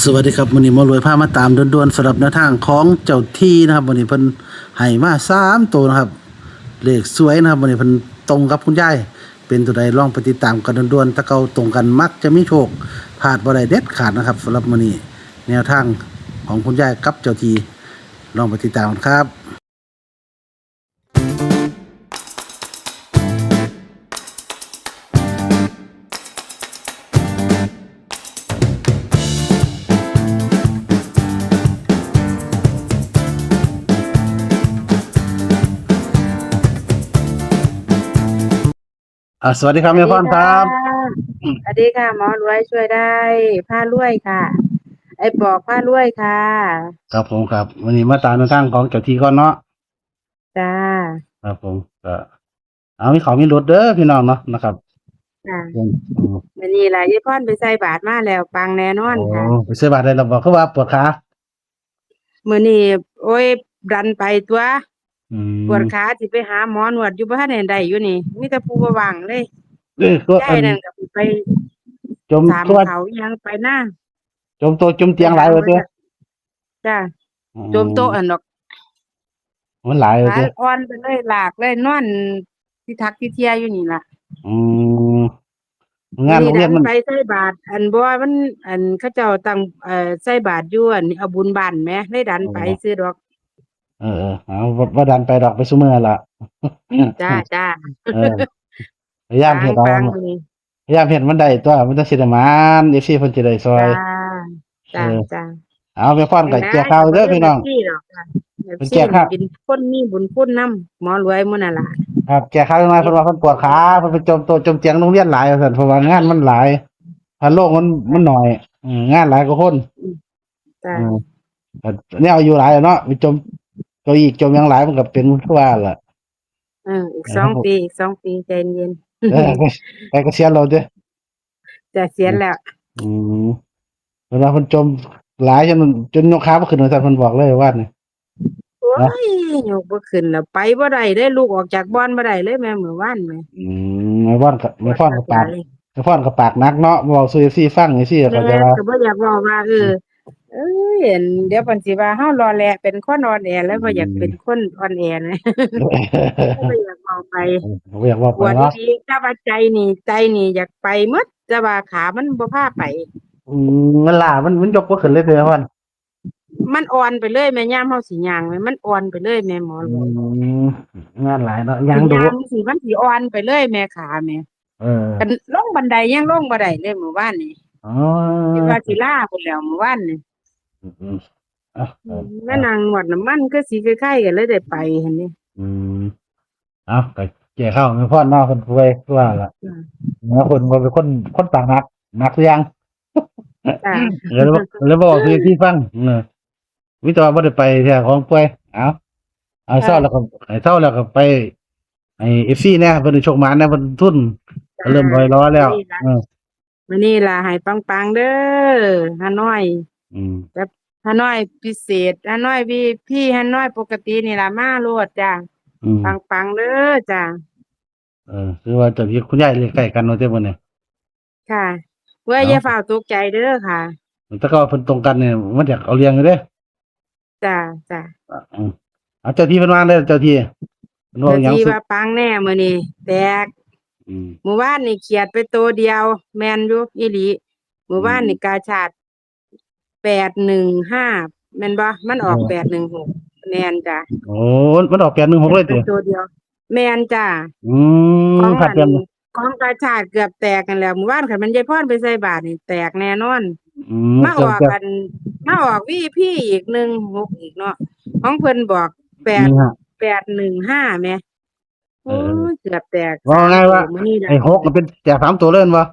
สวัสดีครับวันนี้หมารวยพามาตามด่วนๆสำหรับแนวทางของเจ้าที่นะครับวันนี้เพิ่นให้มา3 ตัวนะครับเลขสวยนะครับวันนี้เพิ่นตรงกับคุณยายเป็นตัวใดลองไปติดตามกันด่วนๆถ้าเก่าตรงกันมักจะมีโชคพลาดบ่ได้เด็ดขาดนะครับสำหรับวันนี้แนวทางของคุณยายกับเจ้าที่ลองไปติดตามกันครับสวัสดีครับสวัแม่สดีค่พรครับะสวัสดีค่ะหมอรวยช่วยได้ผ้ารวยค่ะไอ้ปอกผ้ารวยค่ะครับผมครับวันนี้มาตามแนวทางของเจ้าที่ก่อนเนาะจ้าครับผมก็เอามีของมีรถเด้อพี่น้องเนาะนะครับจ้าอืม วันนี้ล่ะยายพรไปใส่บาตรมาแล้วปังแน่นอโอ้นค่ะไปซื้อบัตรได้แล้วบอกคือว่าปวดขามื้อนี้โอ้ยดันไปตัวอืปวดมขาสิไปหาหมอนวดอยู่บ่ทันได้อยู่นี่มีแต่ผู้บ่ว่างเลยก็ยายนั่นก็สิไปจมสามตัวเขาอิหยังไปนะจมตัวจมไปเตียงหลายเลยเด้อหาหมอจ้ะจ้าอืโจมโต๊ะมอันดอกมันหลายเลยขาเด้ออ่อนไปเลยลากเลยนอนที่ทักที่เที่ยอยู่นี่ล่ะ อืมงามื้อนี้นโรงเรียนมันดันไปใส่บาตรอันบ่มันอันเขาเจ้าตั้งใส่บาตรอยู่อันเอาบุญบ้านแหมเลยดันไปซื้อดอกเอาบ่ดันไปดอกไปซุมื้อล่ะ จ้าเออพยายามปังเฮ็ดเอาปังมื้อนี้พยายามเฮ็ดมันได้ตัวมันจังสิได้หมาน FC เพิ่นสิได้ซอยจ้าเอจ้าอจ้าเอาไปฟ้อนก็จังได๋แก้ข่าวก็บ่เด้อพี่น้องลืม FC ดอกค่ะ เพิ่น FC แก้ข่าวนี่เป็นคนมีบุญคุณนำหมอรวยหมู่นั่นล่ะครับแก้ข่าวจังได๋เพิ่นว่าเพิ่นปวดขาเพิ่นไปจมตัวจมเตียงโรงเรียนหลายว่าซั่นเพราะว่างานมันหลายถ้าโลกมันน้อยงานหลายกว่าคน อืมจ้าอืมก็แนวอายุหลายอะเนาะไปจมเก้าอี้จมหยังหลายมันก็เป็นคือว่าล่ะอีก2ครับผมปีอีก2ปีใจเย็น เออไปเกษียณแล้วเด้อจะเสียณแล้วอืมเวลาเพิ่นจมหลายจนยกขาบ่ขึ้นว่าซั่นเพิ่นบอกเลยว่านี่โอ๊เนาะยยกบ่ขึ้นแล้วไปบ่ได้เด้ลูกออกจากบ้านบ่ได้เลยแม่มื้อวานแหมอืแม่ว่านก็ปวดแม่พรคักหลาย แม่พรก็ปากหนักเนาะเว้าสู่ FC ฟังจังซี่แม่เข้าใจว่าก็บ่อยากเว้าว่าเอ้ยอั่นเดี๋ยวเพิ่นสิว่าเฮารอแลเป็นคนอ่อนแออืแล้วบ่อยากเป็นม คนอ่อนแอนะก็บ่อยากเว้าไปบ่อยากเว้าปวดอีไปเนาะหลีแต่ว่าใจนี่อยากไปหมดแต่ว่าขามันบ่พาไปมันล้ามันยกบ่ขึ้นเลยเด้อพ่อนมันอ่อนไปเลยแม่ยามเฮาสิย่างแม่มันอ่อนไปเลยแม่หมออืรวยมงานหลายเนาะย่างดูสิย่างสิมันสิอ่อนไปเลยแม่ขาแม่เออกันลงบันไดยังลงบ่ได้เลยมื้อวานนี่อ๋อคิดว่าสิลาพุ่นแล้วมื้อวานนี่อืมอะมานั่งนวดน้ำมันคือสิคล้ายๆกันเลยได้ไปหั่นนี่อืมเอาก็แก้ข้าวให้พ่อเนาะเพิ่นป่วยคือว่าล่ะจ้ะเนาะคนบ่เป็นคนปากหนักคือหยัง จ้ะ เลยบอกคือที่ฟังวิตว่าบ่ได้ไปแท้ของป่วยเอาเช้าแล้วก็ให้เช้าแล้วก็ไปให้ FC แหน่เพิ่นได้โชคหมานแหน่เพิ่นทุนก็จ้าเริ่มร้อยล้อแล้วมื้อนี้ล่ะให้ปังๆเด้อฮานอยอืมกับฮานอยพิเศษฮานอย VIP ฮานอยปกตินี่ล่ะมาโลดจ้ะอืม ปังๆเด้อจ้ะคือว่าเจะที่คุณยายเลขใกล้กันเนาะเจ้าบ่เนี่ยค่ะเว้ยเนาะอย่าฟ้าวตกใจเด้อค่ะถ้าเกิดว่าเพิ่นตรงกันเนี่ยมันอยากเอาเรียงอยู่เด้จ้ะจ้ะอืมเอาเจ้าที่เพิ่นว่าเด้อเจ้าที่เพิ่นเว้าเจ้าที่หยังสุว่าปังแน่มื้อนี้แตกอืมเมื่อวานนี่เขียดไปตัวเดียวแม่นอยู่อีหลีเมื่ออืวานนี่มกาชาด815แม่นบ่มันออก816แม่นจ้ะ โอ้มันออก816เลยติเป็นตัวเดียวแม่นจ้ะอืของอันครับเตรียมของกาชาดเกือบแตกกันแล้วหมู่บ้านคันมันยายพรไปใส่บาตรนี่แตกแน่นอนมาเกือบจะออกกันมาออก VIP อีก16อีกเนาะของเพิ่นบอก8นี่ฮะ815แหมเอโอ้อยเกือบแตกว่า3ตัวไงว่ามื้อนี้ล่ะไอ้6มันเป็นแจก3ตัวเลยแม่นบ่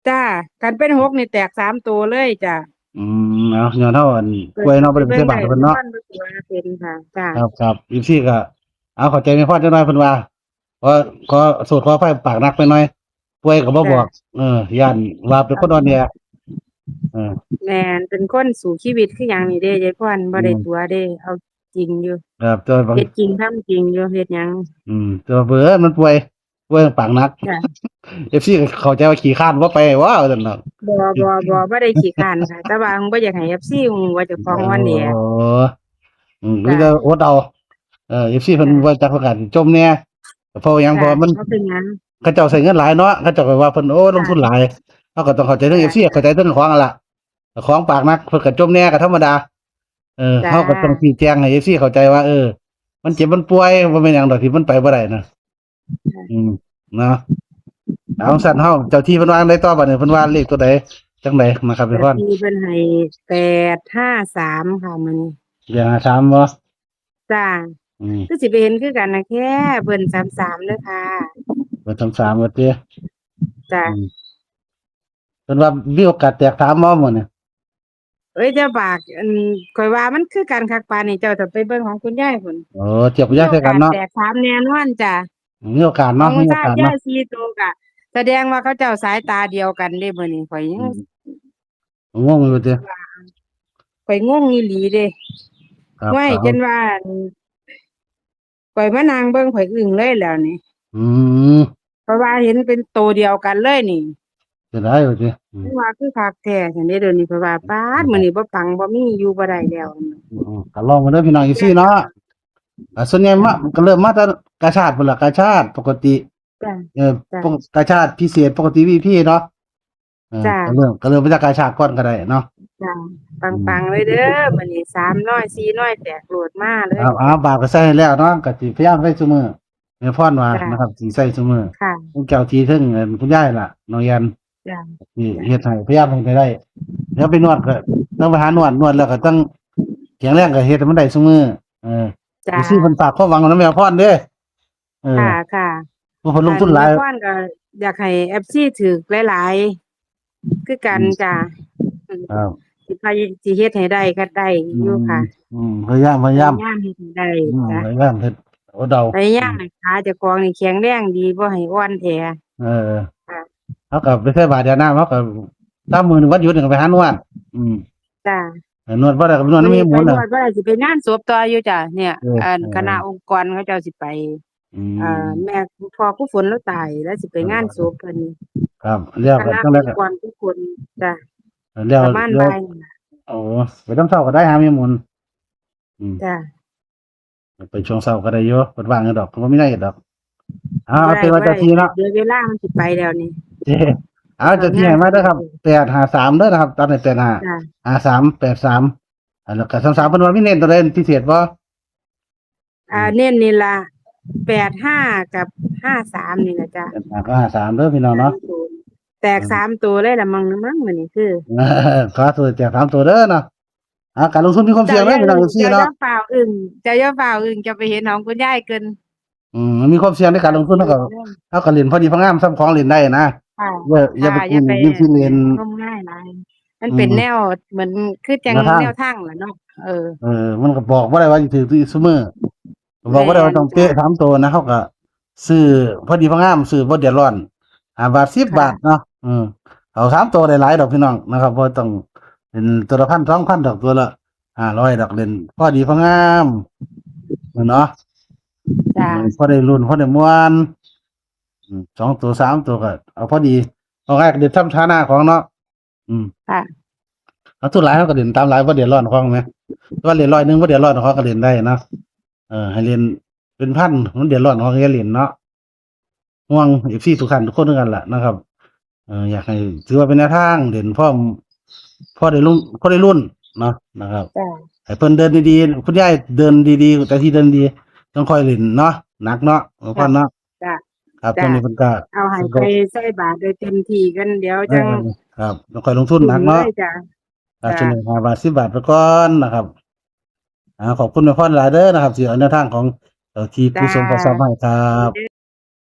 จ้ะคันเป็น6นี่แตก3ตัวเลยจ้ะอืเอาย้อนเฮาเพิ่นป่วยเนาะบ่สิได้ไปใส่เบิ่งได้บาตรเพิ่นเนาะยายพรบ่ตัวเป็นค่ะจ้ะครับอีซี่ก็เอาเข้าใจแม่พรจักหน่อยเพิ่นว่าขอโทษขออภัยปากหนักไปหน่อยป่วยก็บ่บอกจ้ะย้านว่าเป็นคนอ่อนแอเออ แม่นเป็นคนสู่ชีวิตคือหยังนี่เด้ยายพรบ่อืได้มตัวเด้เอาจริงอยู่ ครับแต่บางเฮ็ดจริงทำจริงอยู่เฮ็ดหยังแต่ว่าเผอิญมันป่วยปากหนัก จ้ะ FC ก็เข้าใจว่าขี้คร้านบ่ไปว่าซั่นเนาะบ่ได้ขี้คร้านค่ะ แต่ว่าบ่อยากให้ FC ฮู้ว่าเจ้าของอ่อนแออ๋อมีจ้ะแต่อดเอาFC เพิ่นบ่จักประกันจมแหน่เพราะว่าหยังเพจ้ะราะว่ามัน บ่เป็นหยังเขาเจ้าใช้เงินหลายเนาะเขาเจ้าก็ว่าเพิ่นโอ้ลงทุนหจ้ะลายเราก็ต้องเข้าใจเรื่อง FC จ้ะเข้าใจเรื่องของนั่นล่ะของปากนักเพิ่นก็จมแหน่ก็ธรรมดาจ้ะเราก็ต้องชี้แจงให้ FC เข้าใจว่ามันเจ็บมันป่วยบ่แม่นหยังดอกที่มันไปบ่ได้นะอืมเนาะเอาซั่นเฮาเจ้าที่เพิ่นว่าจั่งใดต่อบัดนี้เพิ่นว่าเลขตัวใดจังไดนะครับพี่เจ้าพรที่เพิ่นให้853ค่ะมื้อนี้เดี๋ยวหาถามบ่จ้ะอืมคือสิไปเห็นคือกันนะแค่เบิ่น33เด้อค่ะเบิ่น33ว่าติจ้ะอืมเพิ่นว่ามีโอกาสแตก3บ่มื้อนี้เอ้ยเจ้าบากข้อยว่ามันคือกันคักปานนี้เจ้าต้องไปเบิ่งของคุณยายพุ่นเทียบกับมียายโอกาสใส่กันเนาะแตก3แน่นอนจ้ะมีโอกาสของเนาะมีโอทาบกาสเนาะยาย4ตัวก็แสดงว่าเขาเจ้าสายตาเดียวกันเด้มื้อนี้ข้อยยังอืมงงอยู่ติข้อยงงอีหลีเด้ครับห้วยเอาจนว่าข้อยมานั่งเบิ่งข้อยอึ้งเลยแล้วนี่อืม เพราะว่าเห็นเป็นโตเดียวกันเลยนี่จะได้อยู่ติคือว่าคือคักแท้ซั่นเด้เดี๋ยวนี้เพราะว่าป๊าดมื้อนี้บ่ปังบ่มีอยู่บ่ได้แล้วก็ลองมาเด้อพี่น้องอีกซี่เนาะส่วนใหญ่มาก็เริ่มมาแต่กาชาดพุ่นล่ะกาชาดปกติจ้ะจ้ะปกกาชาดพิเศษปกติ VIP เนาะจ้ะก็เริ่มมาจากกาชาดก่อนก็ได้เนาะจ้ะอืปังๆเลยมเด้อมื้อนี้300 400แตกโลดมาเลยบาปก็ใส่ให้แล้วเนาะก็สิพยายามใส่ซุมื้อแม่พรว่าจ้ะนะครับสิใส่ซุมื้อค่ะผู้เจ้าที่ถึงคุณยายล่ะน้องยันจ้ะสิจ้ะเฮ็ดให้พยายามให้ได้เดี๋ยวไปนวดก็ต้องไปหานวดแล้วก็ต้องแข็งแรงก็เฮ็ดให้มันได้ซุมื้อเออจ้ะสิเพิ่นฝากความหวังกับแม่พรเด้อเออ ค่ะเพราะเพิ่นลงอันทุนหลายแม่พรก็อยากให้ FC ถูกหลายๆคือกันอืมจ้ะอืมครับสิเฮ็ดให้ได้ก็ได้อือยู่มค่ะพยายามพยายามพยายามเฮ็ดให้ได้จ้ะพยายามเฮ็ดเอาเดาพยายามอืมให้ขาเจ้าของนี่แข็งแรงดีบ่ให้อ่อนแอเออค่ะเขาก็ไปใส่บาตรยามน้ำเขาก็ตามมื้อหนึ่งวันหยุดนี่ก็ไปหานวดอืมจ้ะนวดบ่ได้ก็ไปนวดมื้อนำมีนี้ไปนหมุนน่ะวดบ่ได้สิไปงานศพต่ออยู่จ้ะเนี่ยเออคณะองค์กรเขาเจ้าสิไปอืมแม่พ่อครูฝนแล้วตายแล้วสิไปงานศพเพิ่นครับแล้วคก็ณะองค์จังได๋ก็กรทุกคนจ้ะแล้วประมาณแล้วบ่ายนี่ล่ะโอ้ไปตอนเช้าก็ได้หามีหมุนอืมจ้ะไปช่วงเช้าก็ได้อยู่เพิ่นว่างอยู่ดอกเพิ่นบ่มีหยังเฮ็ดดอกเอาเป็นว่าบ่ได้เจ้าที่เนาะ เดี๋ยวเวลามันสิไปแล้วนี่เจ้เอาเจ้าที่ให้มาเด้อครับ853เด้อนะครับตัดให้จ้ะ 85 5383แล้วก็33เพิ่นว่ามีเน้นตัวใดพิเศษบ่เน้นนี่ล่ะ85กับ53นี่ล่ะจ้ะก็53เด้อพี่น้องเนาะ 3ตัวแตก3ตัวเลยล่ะมั้งมื้อนี้คือขอตัวแจก3ตัวเด้อเนาะการลงทุนมีความเสี่ยงเด้อพี่น้องจังซี่เนาะเจ้าอย่าฝ่าวอึ้งเจ้าอย่าฝ่าวอึ้งจะไปเห็นของคุณยายเกินมันมีความเสี่ยงในการลงทุนเฮาก็เล่นพอดีพองามซ้ำของเล่นได้นะค่ะอย่าไปอย่าไปยืมสิเล่นงมงายหลายมันอืเป็นแนมวเหมือนคือจังแนวทางแนวทางล่ะเนาะมันก็บอกบ่ได้ว่าสิถือซุมื้อบอกบ่ได้ว่าต้องเป๊ะ3ตัวนะเฮาก็ซื้อพอดีพองามซื้อบ่เดือดร้อน5บาท10บาทค่ะเนาะเอา3ตัวได้หลายดอกพี่น้องนะครับบ่ต้องเป็นตัวละ1,000 2,000ดอกตัวละ500ดอกเล่นพอดีพองามเนาะ จ้ะพอได้รุ่นพอได้ม่วน2ตัว3ตัวก็เอาพอดีเอาง่ายก็เด่นซ้ำฐานะของเนาะอืมค่ะเอาทุนหลายเขาก็เล่นตามหลายบ่เดือดร้อนของแหมว่าเล่น100นึงบ่เดือดร้อนของก็เล่นได้เนาะให้เล่นเป็นพันมันเดือดร้อนของก็อย่าเล่นเนาะห่วง FC ทุกท่านทุกคนคือกันล่ะนะครับอยากให้ถือว่าเป็นแนวทางเล่นพอได้รุ่นเนาะนะครับจ้ะให้เพิ่นเดินดีๆคุณยายเดินดีๆแต่ที่เดินดีต้องคอยเล่นเนาะหนักเนาะพ่อเนาะ จ้ะครับตรจ้ะงนี้เพิ่นก็เอาให้ไปเพิ่นก็ใส่บาตรโดยเต็มที่กันเดี๋ยวเอจังอครับต้องค่อยลงทุนหนักเลเนาะยจ้ะจ้ะช่วงนี้5บาท10บาทไปก่อนนะครับขอบคุณแม่พรหลายเด้อนะครับที่เอาแนวทางของที่จ้ผู้ทรงพระสัมมาให้ครัาบ